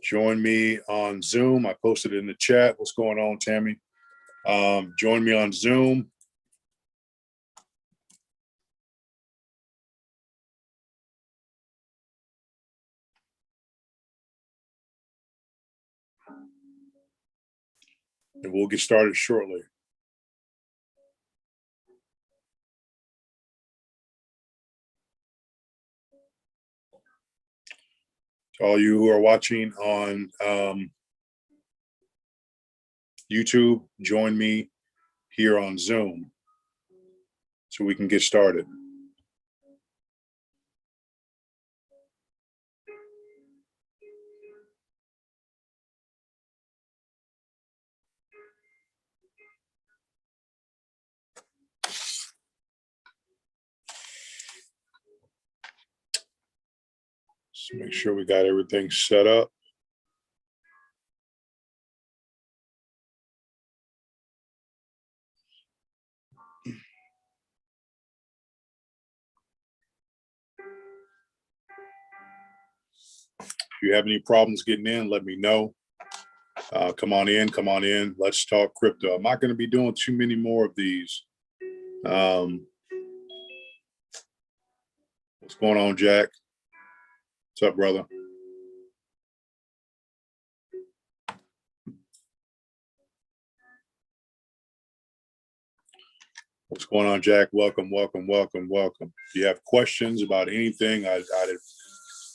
Join me on Zoom. I posted it in the chat. What's going on, Tammy? Join me on Zoom. And we'll get started shortly. To all you who are watching on YouTube, join me here on Zoom so we can get started. Just make sure we got everything set up. If you have any problems getting in, let me know. Come on in, come on in. Let's talk crypto. I'm not going to be doing too many more of these. What's going on, Jack? What's up, brother? What's going on, Jack? Welcome, welcome, welcome, welcome. If you have questions about anything, I'd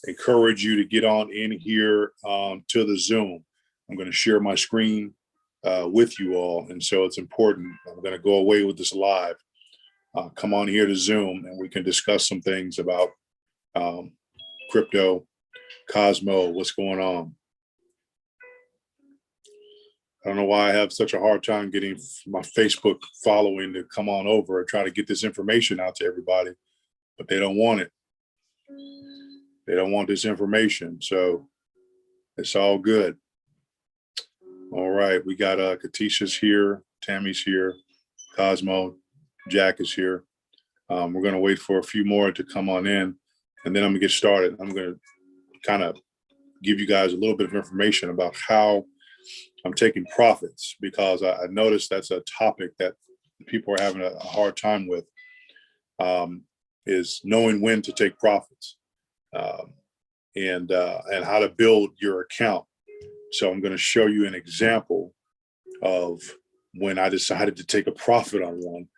encourage you to get on in here to the Zoom. I'm going to share my screen with you all, and so it's important. I'm going to go away with this live. Come on here to Zoom, and we can discuss some things about crypto, Cosmo, what's going on. I don't know why I have such a hard time getting my Facebook following to come on over and try to get this information out to everybody, but they don't want it. They don't want this information, so it's all good. All right, we got Katisha's here, Tammy's here, Cosmo, Jack is here. We're going to wait for a few more to come on in, and then I'm going to get started. I'm going to kind of give you guys a little bit of information about how I'm taking profits, because I noticed that's a topic that people are having a hard time with, is knowing when to take profits and how to build your account. So I'm going to show you an example of when I decided to take a profit on one.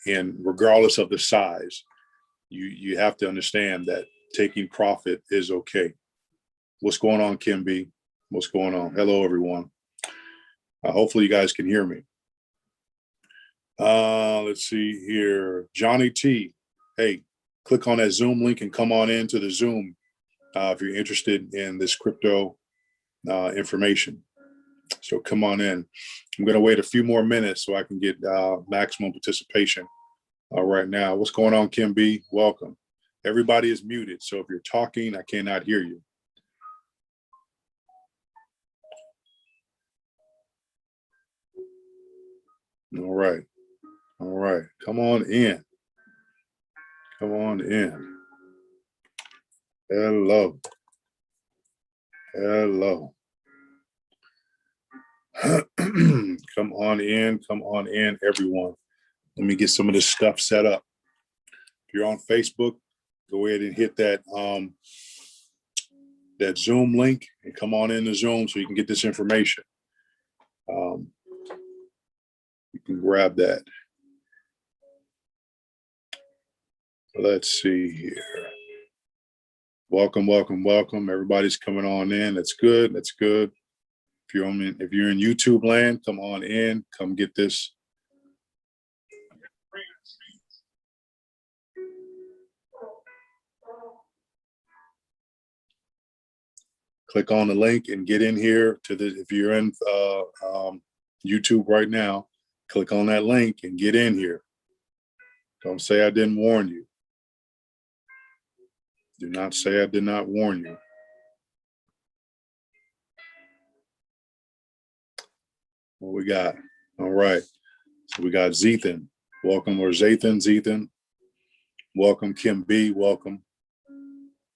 And regardless of the size, you have to understand that taking profit is okay. What's going on, Kim B? What's going on? Hello, everyone. Hopefully you guys can hear me. Let's see here. Johnny T. Hey, click on that Zoom link and come on into the Zoom if you're interested in this crypto information. So come on in. I'm going to wait a few more minutes so I can get maximum participation right now. What's going on, Kim B? Welcome. Everybody is muted, so if you're talking, I cannot hear you. All right. All right. Come on in. Come on in. Hello. Hello. Come on in, everyone. Let me get some of this stuff set up. If you're on Facebook, go ahead and hit that that Zoom link and come on in the Zoom so you can get this information. You can grab that. Let's see here. Welcome, welcome, welcome. Everybody's coming on in. That's good. That's good. If you're in YouTube land, come on in. Come get this. Click on the link and get in here to the. If you're in YouTube right now, click on that link and get in here. Don't say I didn't warn you. Do not say I did not warn you. What we got? All right. So we got Zethan. Welcome, or Zathan. Welcome, Kim B. Welcome.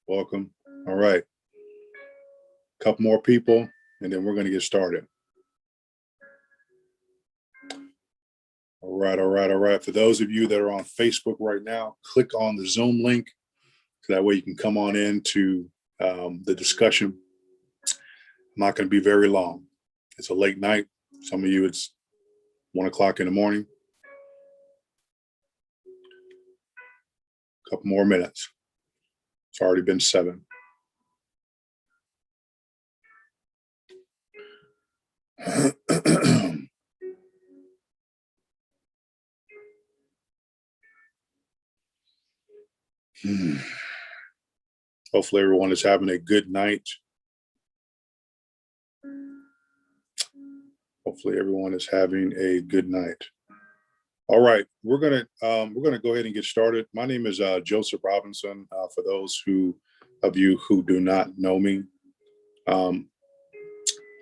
Welcome. All right. A couple more people, and then we're going to get started. All right, all right, all right. For those of you that are on Facebook right now, click on the Zoom link. So that way you can come on into the discussion. I'm not going to be very long. It's a late night. Some of you, it's 1 o'clock in the morning. A couple more minutes. It's already been 7. Hopefully everyone is having a good night. Hopefully everyone is having a good night. All right, we're gonna go ahead and get started. My name is Joseph Robinson. For those of you who do not know me,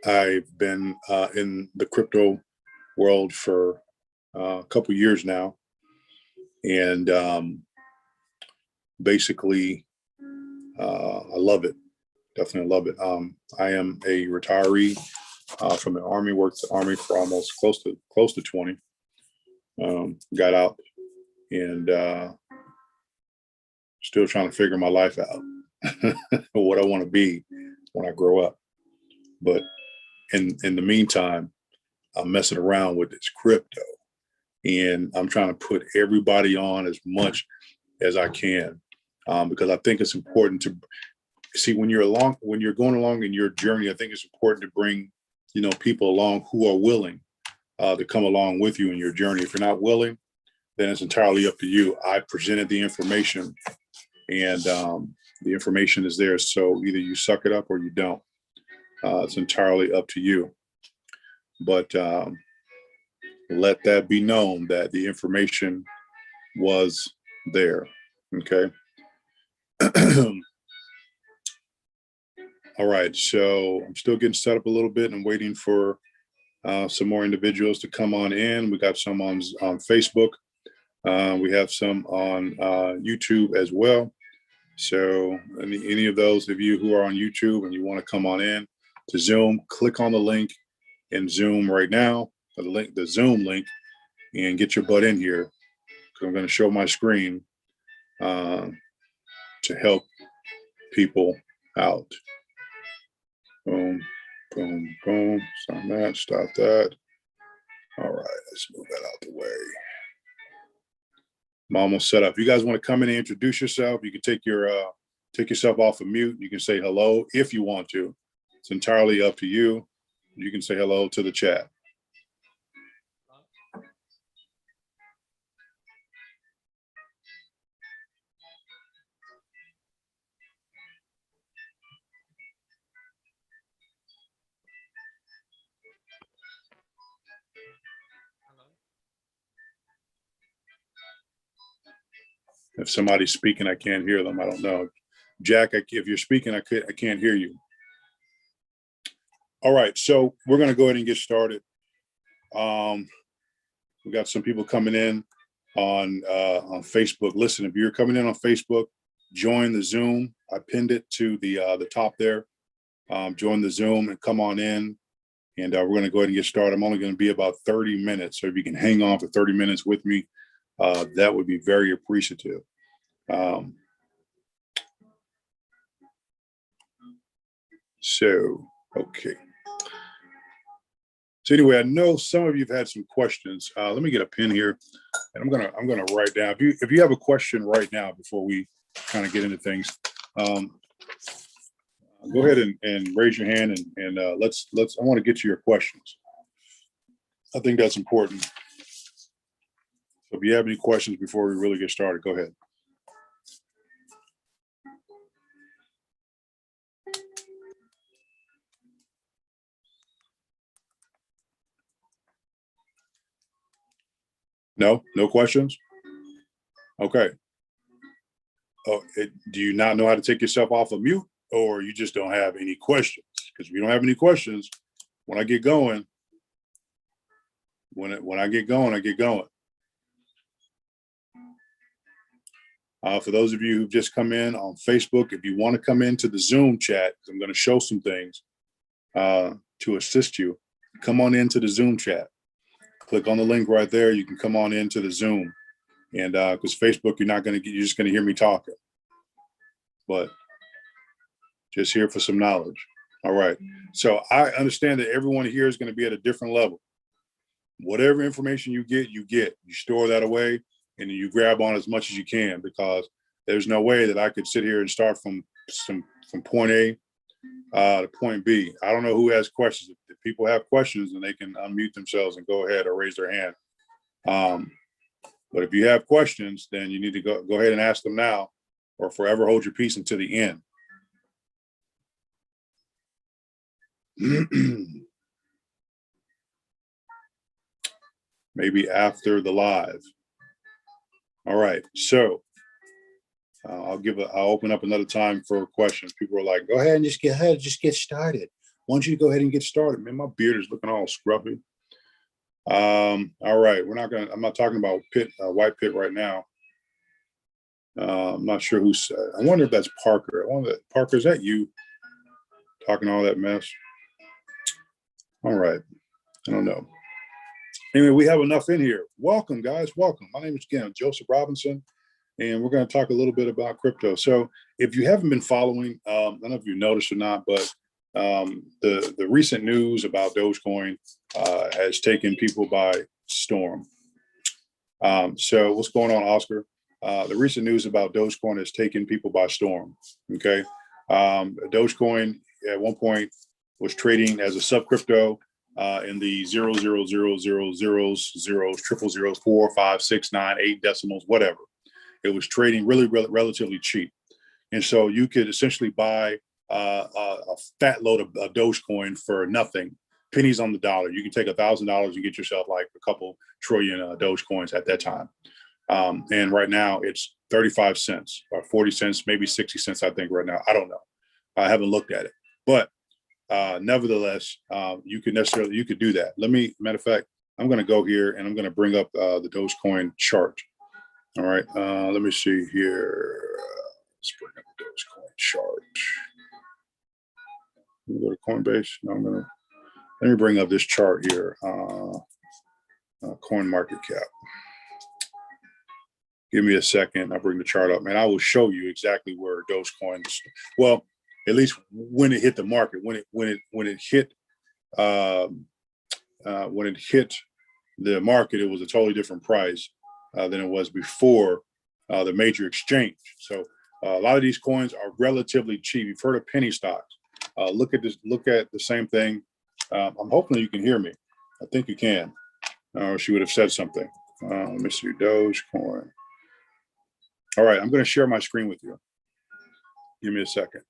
I've been in the crypto world for a couple years now, and basically, I love it. Definitely love it. I am a retiree from the Army. Worked the Army for almost close to 20. Got out and still trying to figure my life out, what I want to be when I grow up. But in the meantime, I'm messing around with this crypto, and I'm trying to put everybody on as much as I can, because I think it's important to see when you're going along in your journey. I think it's important to bring, people along who are willing to come along with you in your journey. If you're not willing, then it's entirely up to you. I presented the information, and the information is there. So either you suck it up or you don't. It's entirely up to you. But let that be known that the information was there. Okay. All right. So I'm still getting set up a little bit. I'm waiting for some more individuals to come on in. We got some on Facebook. We have some on YouTube as well. So any of those of you who are on YouTube and you want to come on in to Zoom, click on the link in Zoom right now, the Zoom link, and get your butt in here, because I'm going to show my screen to help people out. Boom, boom, boom. Stop that, stop that. All right, let's move that out the way. I'm almost set up. You guys want to come in and introduce yourself? You can take yourself off of mute. You can say hello if you want to. It's entirely up to you. You can say hello to the chat. If somebody's speaking, I can't hear them. I don't know. Jack, if you're speaking, I can't hear you. All right, so we're going to go ahead and get started. We got some people coming in on Facebook. Listen, if you're coming in on Facebook, join the Zoom. I pinned it to the top there. Join the Zoom and come on in, and we're going to go ahead and get started. I'm only going to be about 30 minutes, so if you can hang on for 30 minutes with me, that would be very appreciative. Okay. So anyway, I know some of you have had some questions. Let me get a pen here, and I'm gonna write down. If you have a question right now before we kind of get into things, go ahead and raise your hand, and let's. I want to get to your questions. I think that's important. So if you have any questions before we really get started, go ahead. No questions? Okay. Oh, do you not know how to take yourself off of mute, or you just don't have any questions? Because if you don't have any questions, when I get going, when I get going, I get going. For those of you who've just come in on Facebook, if you want to come into the Zoom chat, I'm going to show some things. to assist you. Come on into the Zoom chat. Click on the link right there. You can come on into the Zoom. And because Facebook, you're just going to hear me talking. But just here for some knowledge. All right. So I understand that everyone here is going to be at a different level. Whatever information you get. You store that away, and you grab on as much as you can, because there's no way that I could sit here and start from point A to point B. I don't know who has questions. If people have questions, then they can unmute themselves and go ahead or raise their hand. But if you have questions, then you need to go ahead and ask them now, or forever hold your peace until the end. Maybe after the live. All right, so I'll open up another time for questions. People are like, go ahead and just get started. Why don't you go ahead and get started? Man, my beard is looking all scruffy. All right, I'm not talking about White Pit right now. I'm not sure who's, I wonder if that's Parker. Parker, is that you talking all that mess? All right, I don't know. Anyway, we have enough in here. Welcome, guys, welcome. My name is, again, Joseph Robinson, and we're going to talk a little bit about crypto. So if you haven't been following, I don't know if you noticed or not, but the recent news about Dogecoin has taken people by storm. So what's going on, Oscar? The recent news about Dogecoin has taken people by storm. Okay, Dogecoin at one point was trading as a sub crypto in the 0.0000000000000045698 decimals, whatever. It was trading really relatively cheap, and so you could essentially buy a fat load of Dogecoin for nothing, pennies on the dollar. You can take $1,000 and get yourself like a couple trillion Dogecoins at that time. And right now it's 35 cents or 40 cents, maybe 60 cents, I think right now. I don't know. I haven't looked at it, but nevertheless, you could do that. Matter of fact, I'm going to go here and I'm going to bring up the Dogecoin chart. All right. Let me see here. Let's bring up the Dogecoin chart. Let me go to Coinbase. No, let me bring up this chart here. Coin market cap. Give me a second. I'll bring the chart up, man. I will show you exactly where Dogecoin, well, at least when it hit the market, when it hit the market, it was a totally different price than it was before the major exchange. So a lot of these coins are relatively cheap. You've heard of penny stocks. Look at this. Look at the same thing. I'm hoping you can hear me. I think you can. Or she would have said something. Let me see. Dogecoin. All right, I'm going to share my screen with you. Give me a second.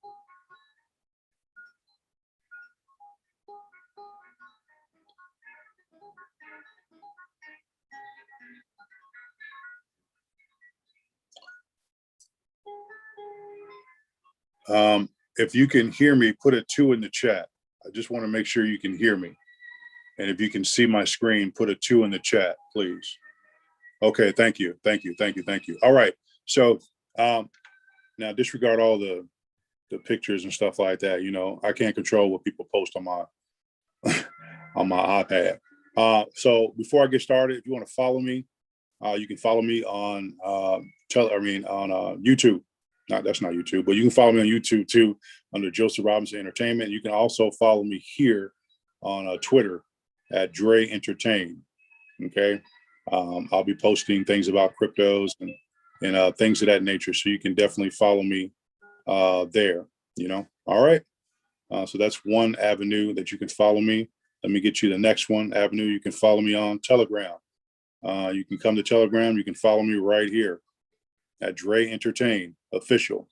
If you can hear me, put a 2 in the chat. I just want to make sure you can hear me. And if you can see my screen, put a 2 in the chat, please. Okay, thank you. All right, so now disregard all the pictures and stuff like that. You know, I can't control what people post on my on my iPad. So before I get started, if you want to follow me, you can follow me on YouTube. No, that's not YouTube, but you can follow me on YouTube too under Joseph Robinson Entertainment. You can also follow me here on Twitter at Dre Entertain. Okay, I'll be posting things about cryptos and things of that nature, so you can definitely follow me there. You know, all right. So that's one avenue that you can follow me. Let me get you the next avenue. You can follow me on Telegram. You can come to Telegram. You can follow me right here at Dre Entertain Official.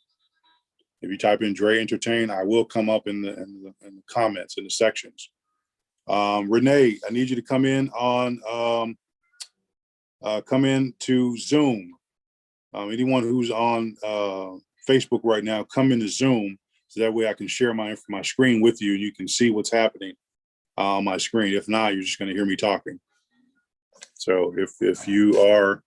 If you type in Dre Entertain, I will come up in the comments, in the sections. Renee, I need you to come in to Zoom. Anyone who's on Facebook right now, come into Zoom, so that way I can share my screen with you. You can see what's happening on my screen. If not, you're just going to hear me talking. So if you are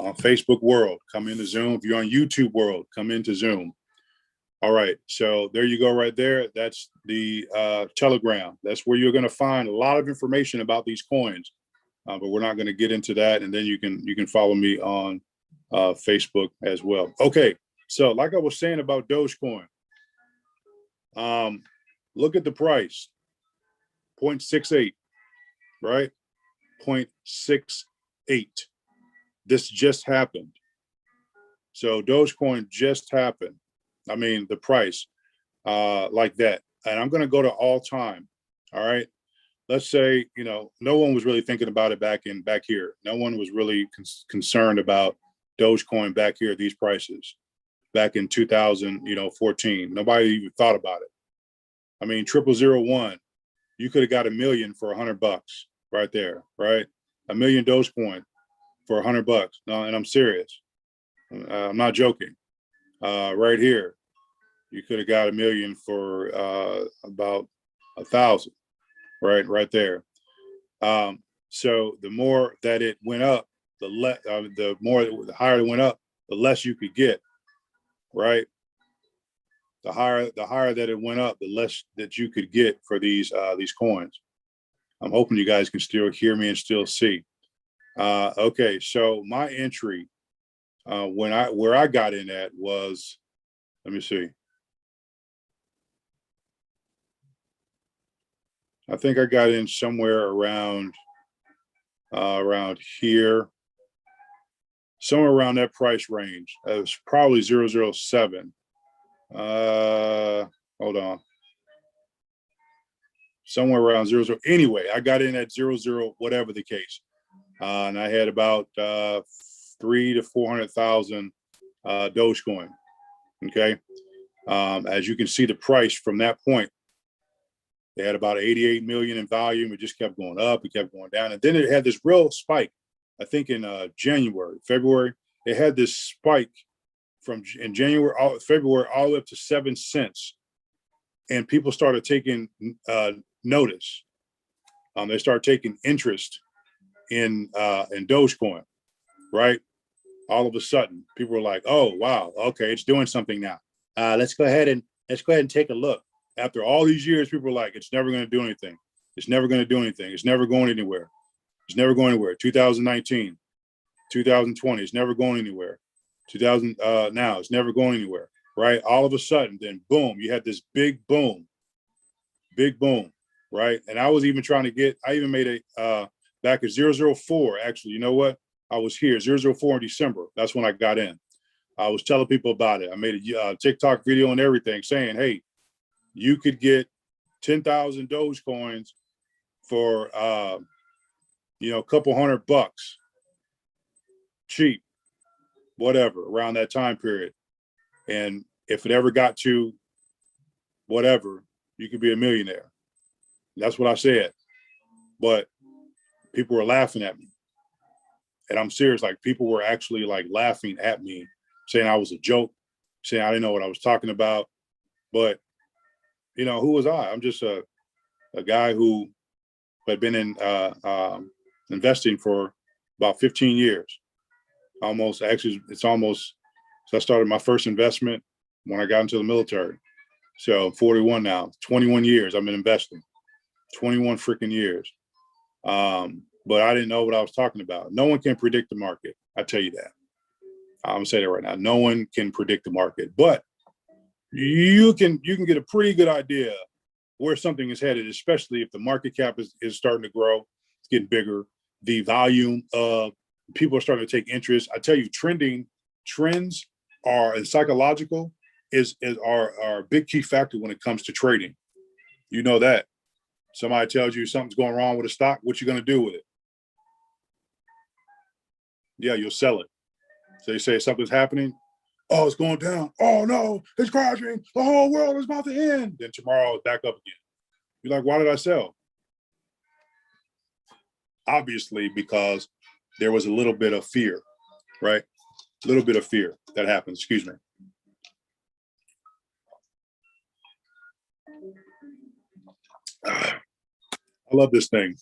on Facebook world, come into Zoom. If you're on YouTube world, come into Zoom. All right, so there you go right there. That's the Telegram. That's where you're going to find a lot of information about these coins, but we're not going to get into that. And then you can follow me on Facebook as well. Okay, so like I was saying about Dogecoin, look at the price, 0.68, right? 0.68. This just happened. So Dogecoin just happened. I mean, the price like that. And I'm going to go to all time. All right. Let's say, no one was really thinking about it back here. No one was really concerned about Dogecoin back here at these prices back in 2014. Nobody even thought about it. I mean, 0001, you could have got $1 million for $100 right there, right? $1 million Dogecoin for $100. No, and I'm serious. I'm not joking. Right here, you could have got $1 million for about 1,000, right there. So the more that it went up, the higher it went up, the less you could get, right? The higher that it went up, the less that you could get for these coins. I'm hoping you guys can still hear me and still see. Okay, so my entry, where I got in at was, let me see. I think I got in somewhere around here, somewhere around that price range. It was probably 007. Hold on. Somewhere around 00. Anyway, I got in at 00, whatever the case. And I had about 300,000 to 400,000 Dogecoin. Okay. As you can see, the price from that point, they had about 88 million in volume. It just kept going up. It kept going down. And then it had this real spike, I think in January, February. It had this spike in January, February, all the way up to 7 cents. And people started taking notice. They started taking interest in Dogecoin, right? All of a sudden, people were like, "Oh, wow, okay, it's doing something now. Let's go ahead and take a look." After all these years, people were like, "It's never going to do anything. It's never going to do anything. It's never going anywhere. It's never going anywhere." 2019, 2020, it's never going anywhere. 2000 now, it's never going anywhere, right? All of a sudden, then boom, you had this big boom, right? And I was even trying to get. I even made a back at 004. Actually, you know what? I was here 004 in December. That's when I got in. I was telling people about it. I made a TikTok video and everything saying, "Hey, you could get 10,000 Dogecoins for a couple $100, cheap, whatever, around that time period. And if it ever got to whatever, you could be a millionaire." That's what I said. But people were laughing at me. And I'm serious, like people were actually like laughing at me, saying I was a joke, saying I didn't know what I was talking about. But who was I? I'm just a guy who had been in investing for about 15 years. Almost, actually, so I started my first investment when I got into the military. So I'm 41 now, 21 years I've been investing, 21 freaking years. But I didn't know what I was talking about. No one can predict the market. I tell you that. I'm gonna say that right now. No one can predict the market, but you can get a pretty good idea where something is headed, especially if the market cap is starting to grow, it's getting bigger. The volume of people are starting to take interest. I tell you, trends are, and psychological are a big key factor when it comes to trading. You know that. Somebody tells you something's going wrong with a stock, what you gonna do with it? Yeah, you'll sell it. So they say something's happening. Oh, it's going down. Oh no, it's crashing. The whole world is about to end. Then tomorrow it's back up again. You're like, why did I sell? Obviously, because there was a little bit of fear, right? A little bit of fear that happens. Excuse me. I love this thing.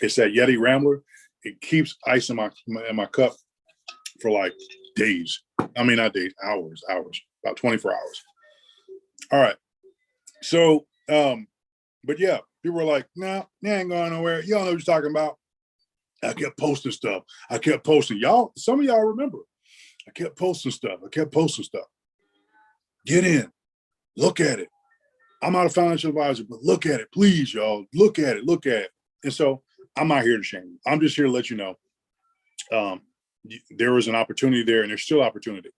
It's that Yeti Rambler. It keeps ice in my cup for like days. I mean, not days, hours, about 24 hours. All right. So, but yeah, people were like, nah, you ain't going nowhere. You don't know what you're talking about. I kept posting stuff. I kept posting. Y'all, some of y'all remember. I kept posting stuff. I kept posting stuff. Get in. Look at it. I'm not a financial advisor, but look at it. Please, y'all. Look at it. Look at it. And so I'm not here to shame you. I'm just here to let you know there was an opportunity there, and there's still opportunity.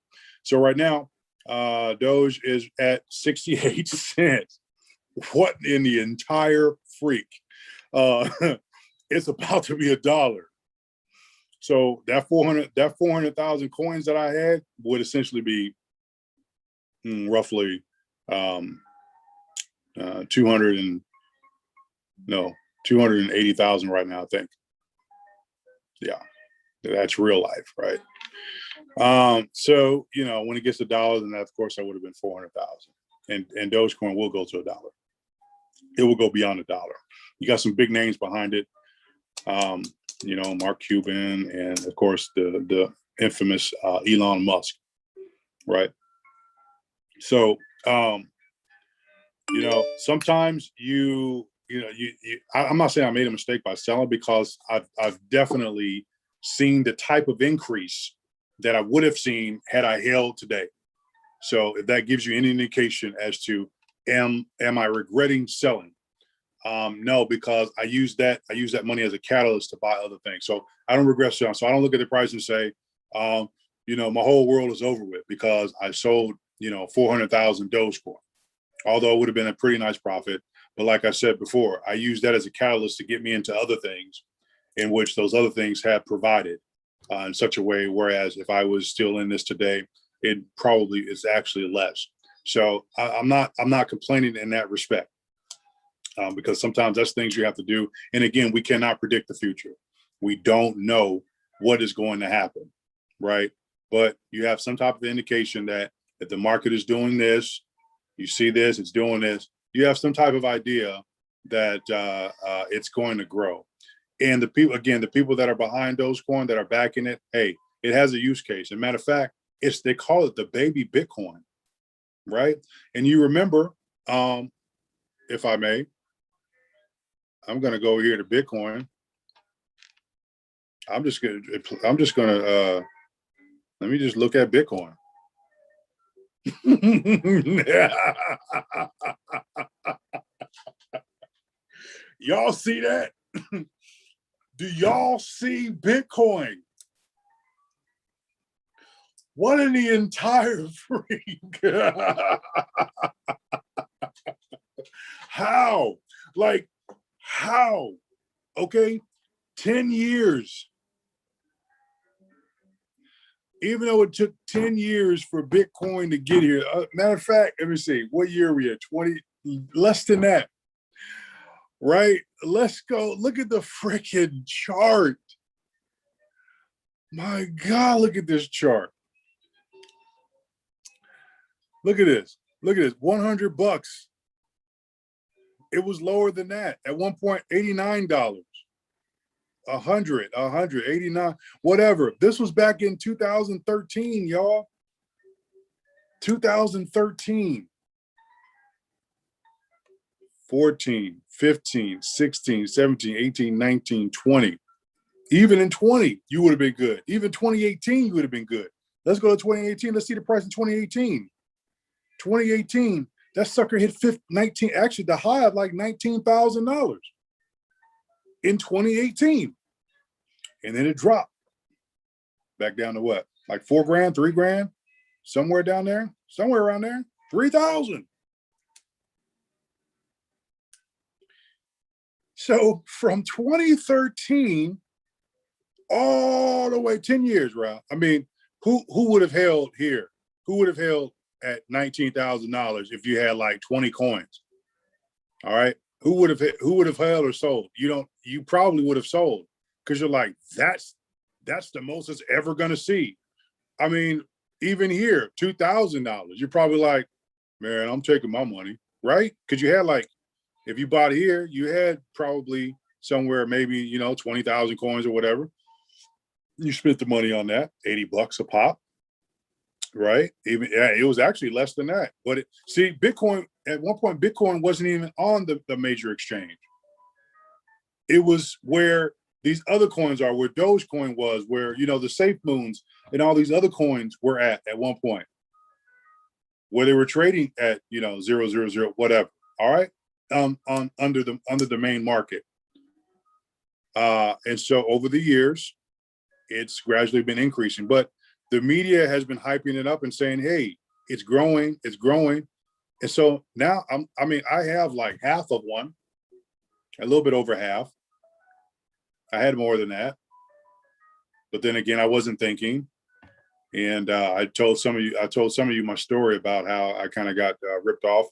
So right now, Doge is at 68 cents. What in the entire freak? It's about to be $1. So that 400,000 coins that I had would essentially be roughly 280,000 right now, I think. Yeah, that's real life, right? So when it gets to $1, then of course that would have been 400,000, and Dogecoin will go to $1. It will go beyond $1. You got some big names behind it. Mark Cuban, and of course the infamous Elon Musk, right? So sometimes I'm not saying I made a mistake by selling, because I've definitely seen the type of increase that I would have seen had I held today. So if that gives you any indication as to am I regretting selling? No, because I use that money as a catalyst to buy other things. So I don't regret selling. So I don't look at the price and say, my whole world is over with because I sold, 400,000 Dogecoin. Although it would have been a pretty nice profit. But like I said before, I use that as a catalyst to get me into other things in which those other things have provided in such a way. Whereas if I was still in this today, it probably is actually less. So I'm not complaining in that respect. Because sometimes that's things you have to do. And again, we cannot predict the future. We don't know what is going to happen, right? But you have some type of indication that if the market is doing this, you see this, it's doing this, you have some type of idea that it's going to grow. And the people that are behind Dogecoin, that are backing it, hey, it has a use case. As a matter of fact, they call it the baby Bitcoin, right? And you remember, if I may, I'm going to go here to Bitcoin. Let me just look at Bitcoin. Y'all see that? Do y'all see Bitcoin? What in the entire freak? How? How? Okay, 10 years. Even though it took 10 years for Bitcoin to get here. Matter of fact, let me see, what year are we at? 20, less than that, right? Let's go. Look at the freaking chart. My God, look at this chart. Look at this. Look at this, $100. It was lower than that. At one point, $89. 100, 189, whatever. This was back in 2013, y'all. 2013. 14, 15, 16, 17, 18, 19, 20. Even in 20, you would have been good. Even 2018, you would have been good. Let's go to 2018. Let's see the price in 2018. 2018, that sucker hit 19, actually the high of like $19,000 in 2018. And then it dropped back down to what? Like $4,000, $3,000, somewhere down there, somewhere around there, 3,000. So from 2013 all the way 10 years, Rob. I mean, who would have held here? Who would have held at $19,000 if you had like 20 coins? All right. Who would have held or sold? You probably would have sold, because you're like, that's the most it's ever gonna see. I mean, even here, $2,000, you're probably like, man, I'm taking my money, right? Because you had like, if you bought here, you had probably somewhere maybe 20,000 coins or whatever. You spent the money on that, $80 a pop. right? Even it was actually less than that. But see, Bitcoin at one point, Bitcoin wasn't even on the major exchange. It was where these other coins are, where Dogecoin was, where the Safe Moons and all these other coins were at one point, where they were trading at 0.000 whatever. All right, on under the main market. And so over the years, it's gradually been increasing. But the media has been hyping it up and saying, "Hey, it's growing, it's growing." And so now I have like half of one, a little bit over half. I had more than that, but then again, I wasn't thinking. And I told some of you my story about how I kind of got ripped off,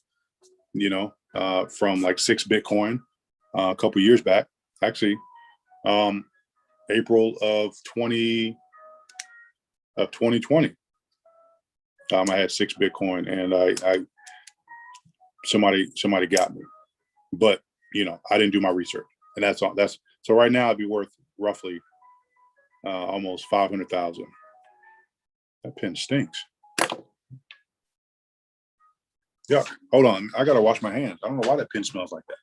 from like 6 Bitcoin a couple years back, actually. April of 2020. I had 6 Bitcoin, and I somebody got me, but I didn't do my research, and that's all. So right now I'd be worth roughly almost 500,000. That pen stinks. Yuck. Hold on, I gotta wash my hands. I don't know why that pen smells like that.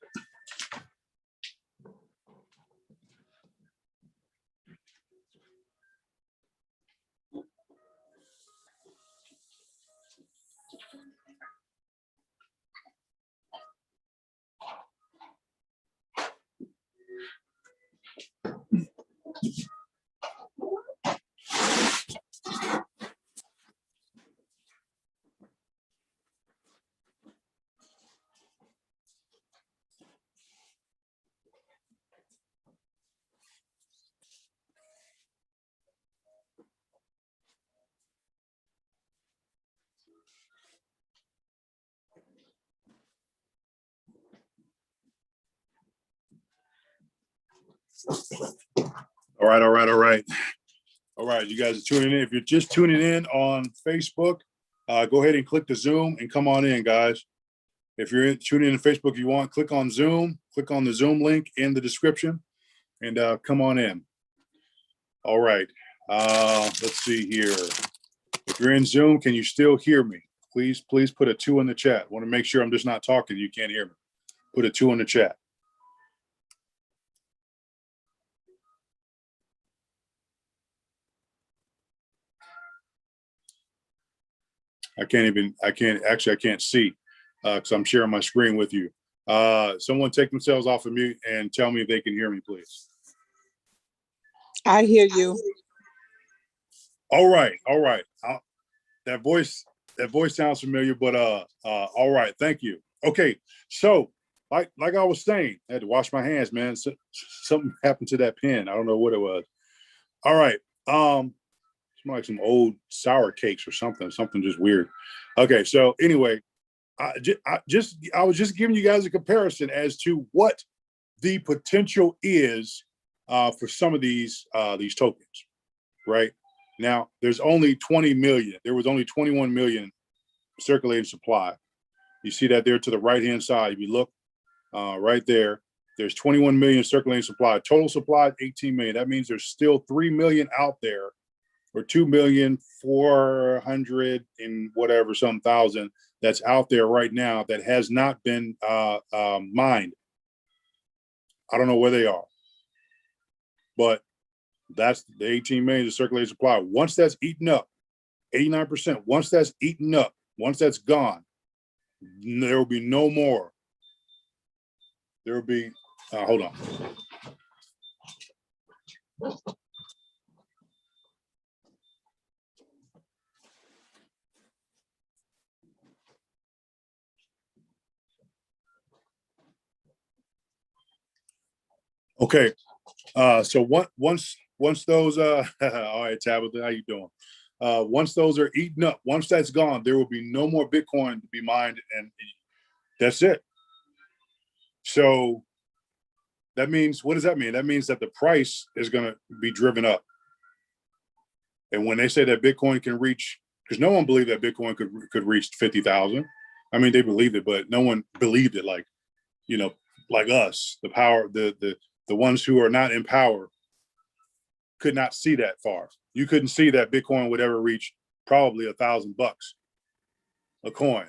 All right, all right, all right. All right, you guys are tuning in. If you're just tuning in on Facebook, go ahead and click the Zoom and come on in, guys. If you're tuning in on Facebook, if you want, click on Zoom, click on the Zoom link in the description, and come on in. All right, let's see here. If you're in Zoom, can you still hear me? Please put a 2 in the chat. I want to make sure I'm just not talking, you can't hear me. Put a 2 in the chat. I can't see because I'm sharing my screen with you. Someone take themselves off of mute and tell me if they can hear me, please. I hear you. All right. That voice sounds familiar, but all right, thank you. Okay, so like I was saying, I had to wash my hands, man. Something happened to that pen. I don't know what it was. All right. It's like some old sour cakes or something just weird. Okay, so anyway, I was just giving you guys a comparison as to what the potential is for some of these tokens, right? Now, there's only 20 million. There was only 21 million circulating supply. You see that there to the right-hand side. If you look right there, there's 21 million circulating supply. Total supply, 18 million. That means there's still 3 million out there, or 2,400,000 and whatever some thousand that's out there right now that has not been mined. I don't know where they are, but that's the 18 million of circulating supply. Once that's eaten up, 89%, once that's eaten up, once that's gone, there will be no more. There will be, hold on. Okay, so once those all right, Tabitha, how you doing? Once those are eaten up, once that's gone, there will be no more Bitcoin to be mined, and that's it. So that means, what does that mean? That means that the price is going to be driven up. And when they say that Bitcoin can reach, because no one believed that Bitcoin could reach 50,000. I mean, they believed it, but no one believed it like us, the power, the ones who are not in power could not see that far. You couldn't see that Bitcoin would ever reach probably $1,000 a coin.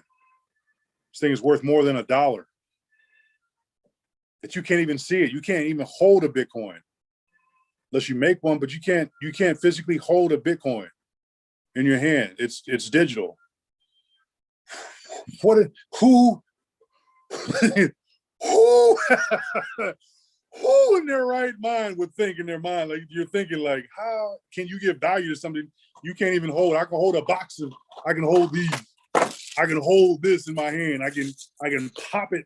This thing is worth more than $1. That you can't even see it. You can't even hold a Bitcoin unless you make one, but you can't physically hold a Bitcoin in your hand. It's digital. Who who in their right mind would think in their mind, like you're thinking, like, how can you give value to something you can't even hold? I can hold a box of, I can hold these, I can hold this in my hand, I can pop it,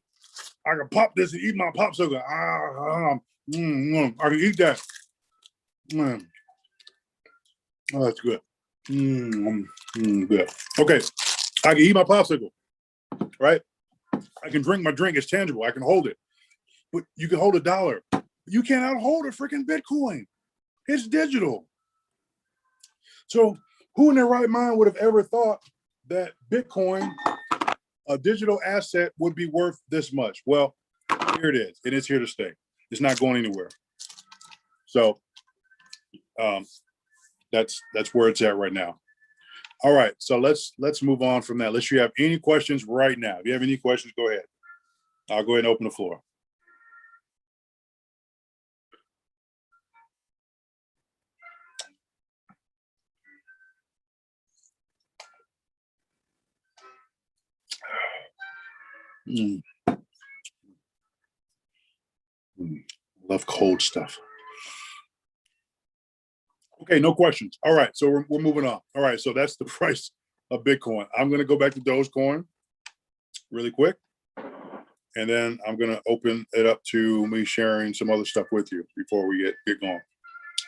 I can pop this and eat my popsicle. I can eat that. Oh, that's good. Good. Okay, I can eat my popsicle, right? I can drink my drink. It's tangible. I can hold it. But you can hold $1. You cannot hold a freaking Bitcoin. It's digital. So who in their right mind would have ever thought that Bitcoin, a digital asset, would be worth this much? Well, here it is. It is here to stay. It's not going anywhere. So that's where it's at right now. All right. So let's move on from that. Unless you have any questions right now. If you have any questions, go ahead. I'll go ahead and open the floor. Love cold stuff. Okay, no questions. All right, so we're moving on. All right, so that's the price of Bitcoin. I'm going to go back to Dogecoin really quick, and then I'm going to open it up to me sharing some other stuff with you before we get going.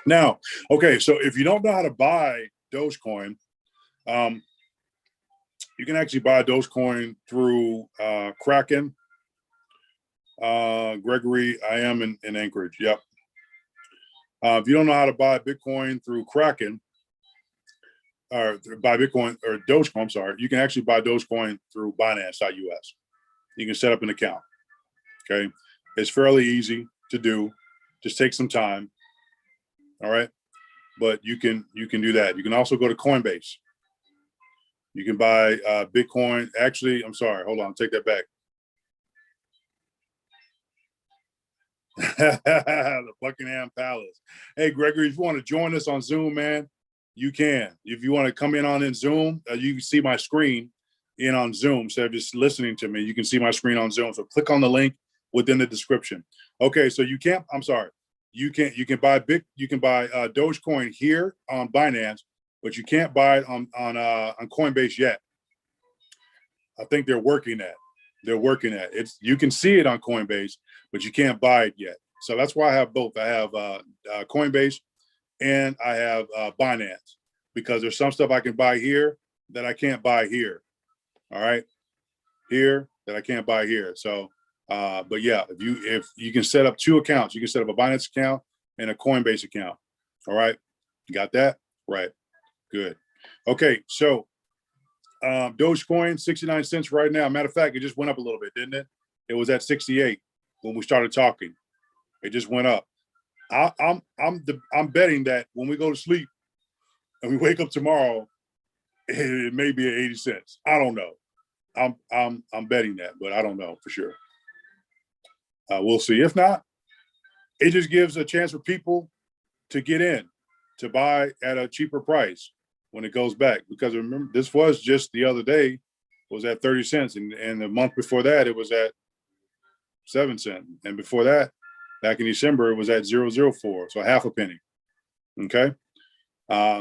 Now, okay, so if you don't know how to buy Dogecoin, you can actually buy Dogecoin through Kraken. Gregory, I am in Anchorage. Yep. If you don't know how to buy Bitcoin through Kraken, or buy Bitcoin or Dogecoin, I'm sorry, you can actually buy Dogecoin through Binance.us. You can set up an account. Okay. It's fairly easy to do. Just take some time. All right. But you can do that. You can also go to Coinbase. You can buy Bitcoin. Actually, I'm sorry. Hold on. Take that back. The Buckingham Palace. Hey, Gregory, if you want to join us on Zoom, man, you can. If you want to come in on Zoom, you can see my screen in on Zoom. So just listening to me, you can see my screen on Zoom. So click on the link within the description. Okay, so you can't. I'm sorry. You can buy Dogecoin here on Binance, but you can't buy it on Coinbase yet. I think they're working at. It's, you can see it on Coinbase, but you can't buy it yet. So that's why I have both. I have Coinbase and I have Binance, because there's some stuff I can buy here that I can't buy here. All right, here that I can't buy here. So, but yeah, if you can set up two accounts, you can set up a Binance account and a Coinbase account. All right, you got that right? Good. Okay, so Dogecoin 69 cents right now. Matter of fact, it just went up a little bit, didn't it? It was at 68 when we started talking. It just went up. I'm betting that when we go to sleep and we wake up tomorrow, it may be at 80 cents. I don't know. I'm betting that, but I don't know for sure. We'll see. If not, it just gives a chance for people to get in, to buy at a cheaper price when it goes back. Because remember, this was just the other day, was at 30 cents. And the month before that, it was at 7 cents. And before that, back in December, it was at 0.004, so half a penny. Okay.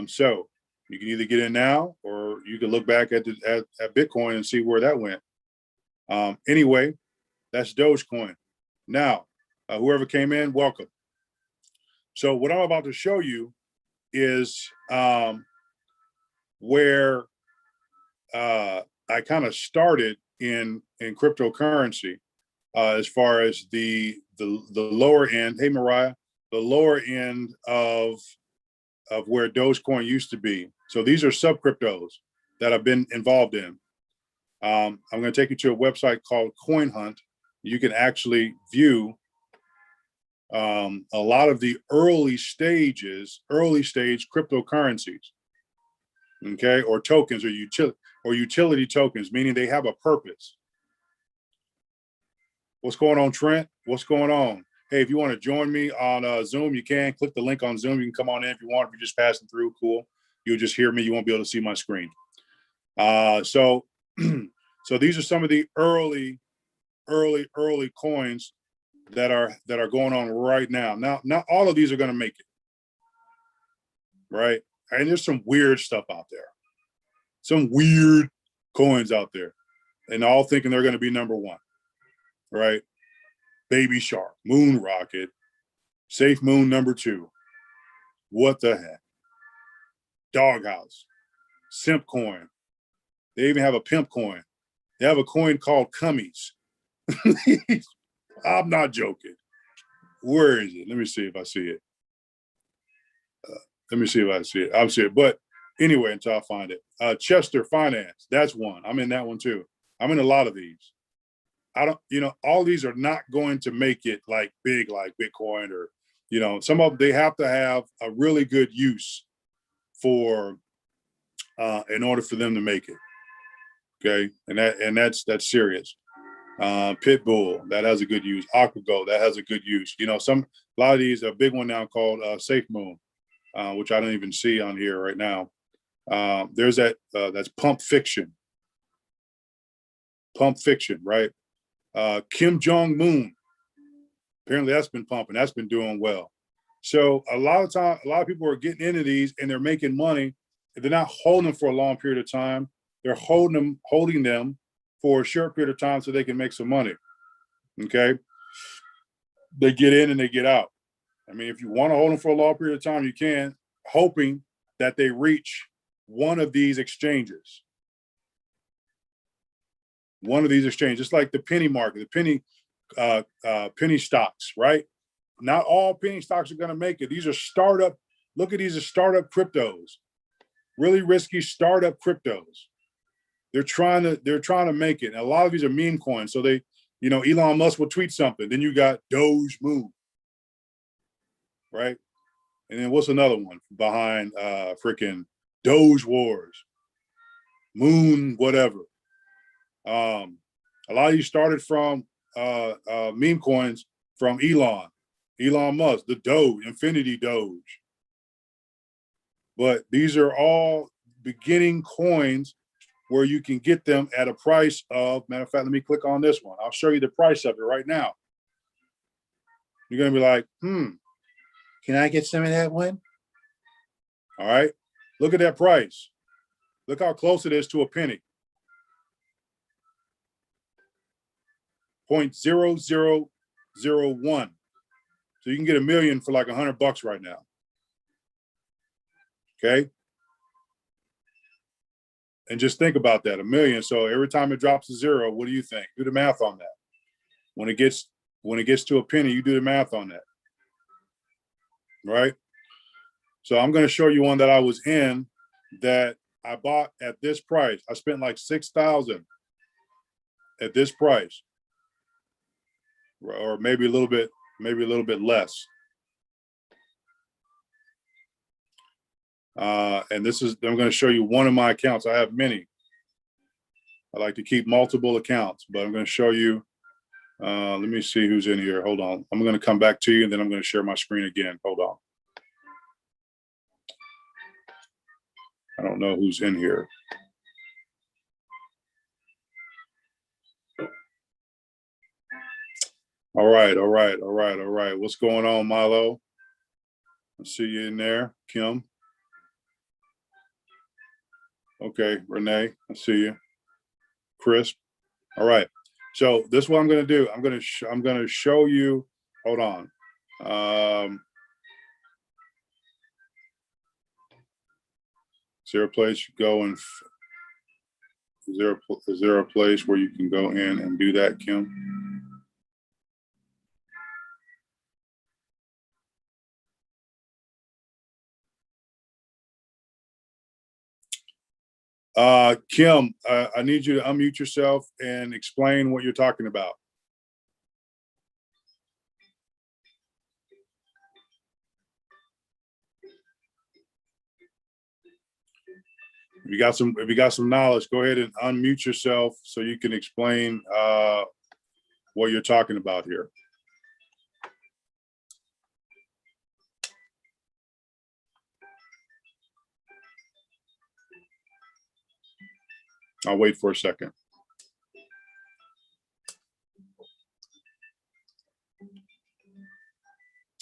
So you can either get in now, or you can look back at Bitcoin and see where that went. Anyway, that's Dogecoin. Now, whoever came in, welcome. So what I'm about to show you is where I kind of started in cryptocurrency, as far as the lower end. Hey, Mariah, the lower end of where Dogecoin used to be. So these are sub cryptos that I've been involved in. I'm going to take you to a website called Coin Hunt. You can actually view a lot of the early stage cryptocurrencies. okay, or tokens, or utility tokens, meaning they have a purpose. What's going on, Trent? What's going on? Hey, if you want to join me on Zoom, you can click the link on Zoom. You can come on in if you want. If you're just passing through, cool. You'll just hear me. You won't be able to see my screen. So these are some of the early coins that are going on right now. Now, not all of these are going to make it, right? And there's some weird stuff out there, some weird coins out there, and all thinking they're going to be number one, right? Baby Shark, Moon Rocket, Safe Moon number 2. What the heck? Doghouse, Simp Coin. They even have a pimp coin. They have a coin called Cummies. I'm not joking. Where is it? Let me see if I see it. Let me see if I see it. I'll see it. But anyway, until I find it. Chester Finance, that's one. I'm in that one too. I'm in a lot of these. All these are not going to make it like big, like Bitcoin or, some of them, they have to have a really good use for, in order for them to make it. Okay. And that's serious. Pitbull, that has a good use. AquaGo, that has a good use. A lot of these, a big one now called Safe Moon, which I don't even see on here right now. There's that's Pump Fiction. Pump Fiction, right? Kim Jong-un, apparently that's been pumping, that's been doing well. So a lot of people are getting into these and they're making money. They're not holding them for a long period of time. They're holding them for a short period of time so they can make some money. Okay. They get in and they get out. I mean, if you want to hold them for a long period of time, you can, hoping that they reach one of these exchanges. One of these exchanges, just like the penny market, the penny stocks, right? Not all penny stocks are going to make it. These are startup. Look at these as startup cryptos, really risky startup cryptos. They're trying to make it. And a lot of these are meme coins. So they, Elon Musk will tweet something. Then you got Doge Moon, right? And then what's another one behind freaking Doge Wars, Moon, whatever. A lot of these started from meme coins from Elon Musk, the Doge, Infinity Doge. But these are all beginning coins where you can get them at a price of, matter of fact, let me click on this one. I'll show you the price of it right now. You're going to be like, can I get some of that one? All right. Look at that price. Look how close it is to a penny. 0.0001. So you can get $1 million for like $100 right now. Okay. And just think about that, $1 million. So every time it drops to zero, what do you think? Do the math on that. When it gets to a penny, you do the math on that. Right? So I'm going to show you one that I was in that I bought at this price. I spent like $6,000 at this price. Or maybe a little bit less. And I'm going to show you one of my accounts. I have many. I like to keep multiple accounts, but I'm going to show you. Let me see who's in here. Hold on. I'm going to come back to you and then I'm going to share my screen again. Hold on. I don't know who's in here. All right. What's going on, Milo? I see you in there. Kim. Okay, Renee, I see you. Chris. All right. So this is what I'm going to do. I'm going to show you. Hold on. Is there a place you go and is there a place where you can go in and do that, Kim? Kim, I need you to unmute yourself and explain what you're talking about. if you got some knowledge, go ahead and unmute yourself so you can explain what you're talking about here. I'll wait for a second.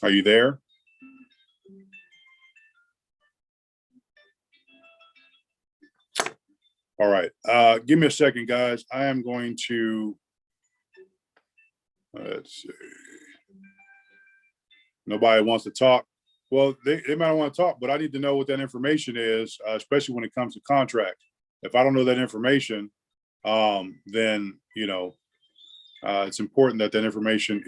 Are you there? All right. Give me a second, guys. I am going to, let's see. Nobody wants to talk. Well, they might want to talk, but I need to know what that information is, especially when it comes to contracts. If I don't know that information, then, it's important that that information